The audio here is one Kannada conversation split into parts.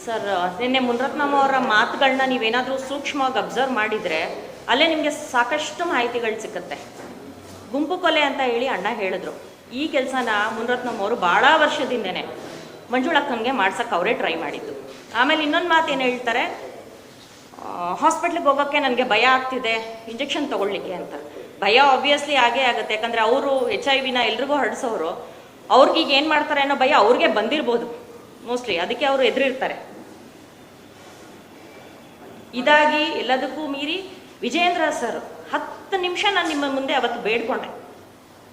ಸರ್, ನಿನ್ನೆ ಮುನಿರತ್ನಂ ಅವರ ಮಾತುಗಳನ್ನ ನೀವೇನಾದರೂ ಸೂಕ್ಷ್ಮವಾಗಿ ಅಬ್ಸರ್ವ್ ಮಾಡಿದರೆ ಅಲ್ಲೇ ನಿಮಗೆ ಸಾಕಷ್ಟು ಮಾಹಿತಿಗಳು ಸಿಕ್ಕುತ್ತೆ. ಗುಂಪು ಕೊಲೆ ಅಂತ ಹೇಳಿ ಅಣ್ಣ ಹೇಳಿದ್ರು. ಈ ಕೆಲಸನ ಮುನಿರತ್ನಂ ಅವರು ಭಾಳ ವರ್ಷದಿಂದನೇ ಮಂಜುಳಕ್ಕಂಗೆ ಮಾಡ್ಸೋಕ್ಕೆ ಅವರೇ ಟ್ರೈ ಮಾಡಿದ್ದು. ಆಮೇಲೆ ಇನ್ನೊಂದು ಮಾತು ಏನು ಹೇಳ್ತಾರೆ, ಹಾಸ್ಪಿಟ್ಲಿಗೆ ಹೋಗೋಕ್ಕೆ ನನಗೆ ಭಯ ಆಗ್ತಿದೆ ಇಂಜೆಕ್ಷನ್ ತೊಗೊಳ್ಲಿಕ್ಕೆ ಅಂತ. ಭಯ ಆಬ್ವಿಯಸ್ಲಿ ಆಗೇ ಆಗುತ್ತೆ, ಯಾಕಂದರೆ ಅವರು HIV ಎಲ್ರಿಗೂ ಹರಡಿಸೋರು. ಅವ್ರಿಗೀಗ ಏನು ಮಾಡ್ತಾರೆ ಅನ್ನೋ ಭಯ ಅವ್ರಿಗೆ ಬಂದಿರ್ಬೋದು ಮೋಸ್ಟ್ಲಿ, ಅದಕ್ಕೆ ಅವರು ಎದುರಿರ್ತಾರೆ. ಇದಾಗಿ ಎಲ್ಲದಕ್ಕೂ ಮೀರಿ ವಿಜೇಂದ್ರ ಸರ್ 10 ನಿಮಿಷ ನಾನು ನಿಮ್ಮ ಮುಂದೆ ಅವತ್ತು ಬೇಡ್ಕೊಂಡೆ.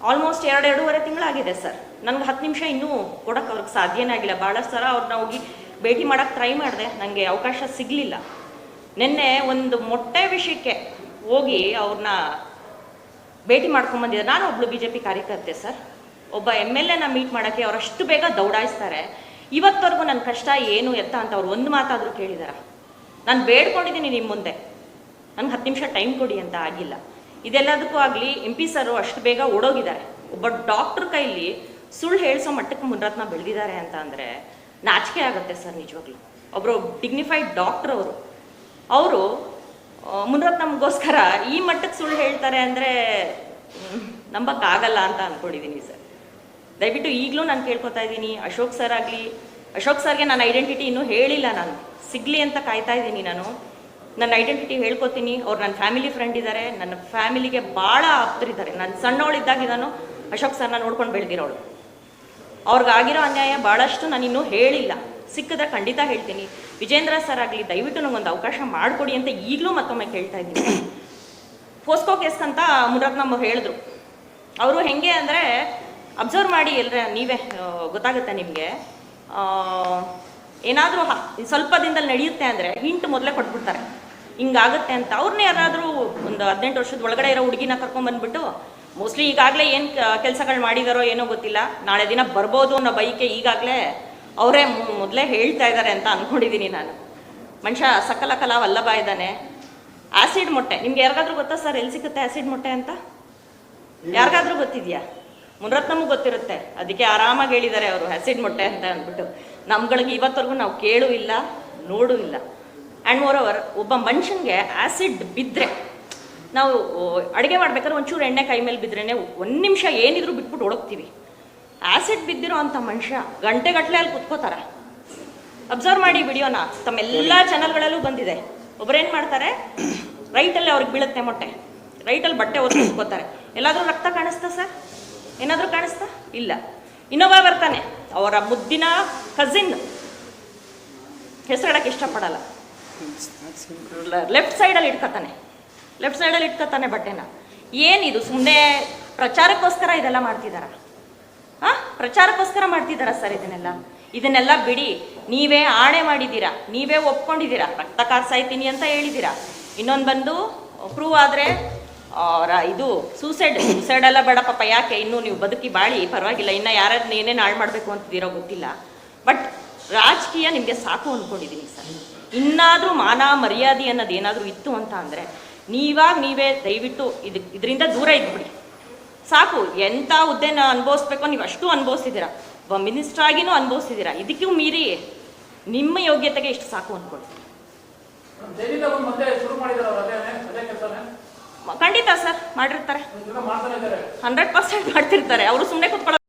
Almost 2-2.5 ತಿಂಗಳಾಗಿದೆ sir. ನನಗೆ 10 ನಿಮಿಷ ಇನ್ನೂ ಕೊಡೋಕ್ಕೆ ಅವ್ರಿಗೆ ಸಾಧ್ಯನೇ ಆಗಿಲ್ಲ. ಭಾಳಷ್ಟು ಸಲ ಅವ್ರನ್ನ ಹೋಗಿ ಭೇಟಿ ಮಾಡೋಕ್ಕೆ ಟ್ರೈ ಮಾಡಿದೆ, ನನಗೆ ಅವಕಾಶ ಸಿಗಲಿಲ್ಲ. ನಿನ್ನೆ ಒಂದು ಮೊಟ್ಟೆ ವಿಷಯಕ್ಕೆ ಹೋಗಿ ಅವ್ರನ್ನ ಭೇಟಿ ಮಾಡ್ಕೊಂಬಂದಿದ್ದೆ. ನಾನು ಒಬ್ಳು BJP ಕಾರ್ಯಕರ್ತೆ ಸರ್. ಒಬ್ಬ MLA ಮೀಟ್ ಮಾಡೋಕ್ಕೆ ಅವರಷ್ಟು ಬೇಗ ದೌಡಾಯಿಸ್ತಾರೆ. ಇವತ್ತವರೆಗೂ ನನ್ನ ಕಷ್ಟ ಏನು ಎತ್ತ ಅಂತ ಅವ್ರು ಒಂದು ಮಾತಾದರೂ ಕೇಳಿದಾರ? ನಾನು ಬೇಡ್ಕೊಂಡಿದ್ದೀನಿ ನಿಮ್ಮ ಮುಂದೆ, ನನಗೆ 10 ನಿಮಿಷ ಟೈಮ್ ಕೊಡಿ ಅಂತ, ಆಗಿಲ್ಲ. ಇದೆಲ್ಲದಕ್ಕೂ ಆಗಲಿ MP ಸರು ಅಷ್ಟು ಬೇಗ ಓಡೋಗಿದ್ದಾರೆ. ಒಬ್ಬ ಡಾಕ್ಟ್ರ್ ಕೈಲಿ ಸುಳ್ಳು ಹೇಳಿಸೋ ಮಟ್ಟಕ್ಕೆ ಮುನಿರತ್ನ ಬೆಳೆದಿದ್ದಾರೆ ಅಂತ ಅಂದರೆ ನಾಚಿಕೆ ಆಗುತ್ತೆ ಸರ್ ನಿಜವಾಗ್ಲೂ. ಒಬ್ಬರು ಡಿಗ್ನಿಫೈಡ್ ಡಾಕ್ಟ್ರ್ ಅವರು ಮುನಿರತ್ನಂಗೋಸ್ಕರ ಈ ಮಟ್ಟಕ್ಕೆ ಸುಳ್ಳು ಹೇಳ್ತಾರೆ ಅಂದರೆ ನಂಬಕ್ಕಾಗಲ್ಲ ಅಂತ ಅಂದ್ಕೊಂಡಿದ್ದೀನಿ ಸರ್. ದಯವಿಟ್ಟು ಈಗಲೂ ನಾನು ಕೇಳ್ಕೊತಾ ಇದ್ದೀನಿ, ಅಶೋಕ್ ಸರ್ ಆಗಲಿ, ಅಶೋಕ್ ಸರ್ಗೆ ನನ್ನ ಐಡೆಂಟಿಟಿ ಇನ್ನೂ ಹೇಳಿಲ್ಲ, ನಾನು ಸಿಗಲಿ ಅಂತ ಕಾಯ್ತಾ ಇದ್ದೀನಿ. ನಾನು ನನ್ನ ಐಡೆಂಟಿಟಿ ಹೇಳ್ಕೊತೀನಿ. ಅವ್ರು ನನ್ನ ಫ್ಯಾಮಿಲಿ ಫ್ರೆಂಡ್ ಇದ್ದಾರೆ, ನನ್ನ ಫ್ಯಾಮಿಲಿಗೆ ಭಾಳ ಆಪ್ತರಿದ್ದಾರೆ. ನಾನು ಸಣ್ಣವಳಿದ್ದಾಗ ನಾನು ಅಶೋಕ್ ಸರ್ನ ನೋಡ್ಕೊಂಡು ಬೆಳೆದಿರೋಳು. ಅವ್ರಿಗಾಗಿರೋ ಅನ್ಯಾಯ ಭಾಳಷ್ಟು ನಾನು ಇನ್ನೂ ಹೇಳಿಲ್ಲ, ಸಿಕ್ಕಿದ್ರೆ ಖಂಡಿತ ಹೇಳ್ತೀನಿ. ವಿಜೇಂದ್ರ ಸರ್ ಆಗಲಿ, ದಯವಿಟ್ಟು ನನಗೊಂದು ಅವಕಾಶ ಮಾಡಿಕೊಡಿ ಅಂತ ಈಗಲೂ ಮತ್ತೊಮ್ಮೆ ಕೇಳ್ತಾ ಇದ್ದೀನಿ. ಫೋಸ್ಕೋ ಕೇಸ್ ಅಂತ ಮುನಿರತ್ನಂ ಅವ್ರು ಹೇಳಿದ್ರು. ಅವರು ಹೆಂಗೆ ಅಂದರೆ, ಅಬ್ಸರ್ವ್ ಮಾಡಿ ಎಲ್ಲರ ನೀವೇ ಗೊತ್ತಾಗುತ್ತೆ ನಿಮಗೆ. ಏನಾದರೂ ಸ್ವಲ್ಪ ದಿನದಲ್ಲಿ ನಡೆಯುತ್ತೆ ಅಂದರೆ ಹಿಂಟ್ ಮೊದಲೇ ಕೊಟ್ಬಿಡ್ತಾರೆ, ಹಿಂಗಾಗುತ್ತೆ ಅಂತ. ಅವ್ರನ್ನೇ ಯಾರಾದರೂ ಒಂದು 18 ವರ್ಷದ ಒಳಗಡೆ ಇರೋ ಹುಡುಗಿನ ಕರ್ಕೊಂಡ್ಬಂದ್ಬಿಟ್ಟು, ಮೋಸ್ಟ್ಲಿ ಈಗಾಗಲೇ ಏನು ಕೆಲಸಗಳು ಮಾಡಿದಾರೋ ಏನೋ ಗೊತ್ತಿಲ್ಲ, ನಾಳೆ ದಿನ ಬರ್ಬೋದು ಅನ್ನೋ ಬೈಕೆ ಈಗಾಗಲೇ ಅವರೇ ಮೊದಲೇ ಹೇಳ್ತಾ ಇದ್ದಾರೆ ಅಂತ ಅಂದ್ಕೊಂಡಿದ್ದೀನಿ ನಾನು. ಮನುಷ್ಯ ಸಕಲ ಕಲಾ ವಲ್ಲಭ ಇದ್ದಾನೆ. ಆ್ಯಸಿಡ್ ಮೊಟ್ಟೆ ನಿಮ್ಗೆ ಯಾರಿಗಾದ್ರೂ ಗೊತ್ತಾ ಸರ್ ಎಲ್ಲಿ ಸಿಗುತ್ತೆ ಆ್ಯಸಿಡ್ ಮೊಟ್ಟೆ ಅಂತ? ಯಾರಿಗಾದ್ರೂ ಗೊತ್ತಿದೆಯಾ? ಮುನಿರತ್ನಮ್ಗೂ ಗೊತ್ತಿರುತ್ತೆ, ಅದಕ್ಕೆ ಆರಾಮಾಗಿ ಹೇಳಿದ್ದಾರೆ ಅವರು ಆ್ಯಸಿಡ್ ಮೊಟ್ಟೆ ಅಂತ ಅಂದ್ಬಿಟ್ಟು. ನಮ್ಗಳಿಗೆ ಇವತ್ತವರೆಗೂ ನಾವು ಕೇಳೂ ಇಲ್ಲ, ನೋಡೂ ಇಲ್ಲ. ಆ್ಯಂಡ್ ಮೋರ್ ಓವರ್, ಒಬ್ಬ ಮನುಷ್ಯನಿಗೆ ಆ್ಯಸಿಡ್ ಬಿದ್ದರೆ, ನಾವು ಅಡುಗೆ ಮಾಡ್ಬೇಕಾದ್ರೆ ಒಂಚೂರು ಎಣ್ಣೆ ಕೈ ಮೇಲೆ ಬಿದ್ರೇ 1 ನಿಮಿಷ ಏನಿದ್ರು ಬಿಟ್ಬಿಟ್ಟು ಓಡೋಗ್ತೀವಿ. ಆ್ಯಸಿಡ್ ಬಿದ್ದಿರೋ ಅಂಥ ಮನುಷ್ಯ ಗಂಟೆಗಟ್ಟಲೆ ಅಲ್ಲಿ ಕುತ್ಕೋತಾರ. ಅಬ್ಸರ್ವ್ ಮಾಡಿ ವಿಡಿಯೋನ, ತಮ್ಮೆಲ್ಲ ಚಾನಲ್ಗಳಲ್ಲೂ ಬಂದಿದೆ. ಒಬ್ಬರೇನು ಮಾಡ್ತಾರೆ, ರೈಟಲ್ಲಿ ಅವ್ರಿಗೆ ಬೀಳುತ್ತೆ ಮೊಟ್ಟೆ, ರೈಟಲ್ಲಿ ಬಟ್ಟೆ ಒದ್ದು ಕುತ್ಕೋತಾರೆ. ಎಲ್ಲಾದರೂ ರಕ್ತ ಕಾಣಿಸ್ತಾ ಸರ್? ಏನಾದರೂ ಕಾಣಿಸ್ತಾ? ಇಲ್ಲ. ಇನ್ನೊಬ್ಬ ಬರ್ತಾನೆ, ಅವರ ಮುದ್ದಿನ ಕಸಿನ್, ಹೆಸರಿಡಕ್ಕೆ ಇಷ್ಟಪಡಲ್ಲ, ಲೆಫ್ಟ್ ಸೈಡಲ್ಲಿ ಇಟ್ಕೊತಾನೆ ಬಟ್ಟೆನ. ಏನಿದು ಸುಮ್ಮನೆ ಪ್ರಚಾರಕ್ಕೋಸ್ಕರ ಇದೆಲ್ಲ ಮಾಡ್ತಿದ್ದಾರ? ಪ್ರಚಾರಕ್ಕೋಸ್ಕರ ಮಾಡ್ತಿದ್ದಾರ ಸರ್ ಇದನ್ನೆಲ್ಲ ಬಿಡಿ. ನೀವೇ ಆಣೆ ಮಾಡಿದ್ದೀರಾ, ನೀವೇ ಒಪ್ಕೊಂಡಿದ್ದೀರಾ, ರಕ್ತ ಕಾರ್ಸಾಯ್ತೀನಿ ಅಂತ ಹೇಳಿದ್ದೀರಾ. ಇನ್ನೊಂದು ಬಂದು ಪ್ರೂವ್ ಆದರೆ ಇದು ಸೂಸೈಡ್ ಎಲ್ಲ ಬೇಡ ಪಾಪ, ಯಾಕೆ ಇನ್ನೂ ನೀವು ಬದುಕಿ ಬಾಳಿ ಪರವಾಗಿಲ್ಲ, ಇನ್ನು ಯಾರನ್ನ ಏನೇನು ಹಾಳು ಮಾಡಬೇಕು ಅಂತಿದ್ದೀರೋ ಗೊತ್ತಿಲ್ಲ. ಬಟ್ ರಾಜಕೀಯ ನಿಮಗೆ ಸಾಕು ಅಂದ್ಕೊಂಡಿದ್ದೀನಿ ಸರ್. ಇನ್ನಾದರೂ ಮಾನ ಮರ್ಯಾದೆ ಅನ್ನೋದು ಏನಾದರೂ ಇತ್ತು ಅಂತ ಅಂದರೆ ನೀವೇ ದಯವಿಟ್ಟು ಇದರಿಂದ ದೂರ ಇದ್ಬಿಡಿ. ಸಾಕು, ಎಂಥ ಹುದ್ದೆನ ಅನುಭವಿಸ್ಬೇಕೋ ನೀವು ಅಷ್ಟು ಅನುಭವಿಸಿದ್ದೀರಾ, ಒಬ್ಬ ಮಿನಿಸ್ಟರ್ ಆಗಿನೂ ಅನುಭವಿಸಿದ್ದೀರಾ. ಇದಕ್ಕೂ ಮೀರಿ ನಿಮ್ಮ ಯೋಗ್ಯತೆಗೆ ಇಷ್ಟು ಸಾಕು ಅಂದ್ಕೊಳ್ಳಿ. ಖಂಡಿತ ಸರ್ ಮಾಡಿರ್ತಾರೆ, 100% ಮಾಡ್ತಿರ್ತಾರೆ. ಅವರು ಸುಮ್ಮನೆ ಕೂತ್ಕೊಳ್ಳೋ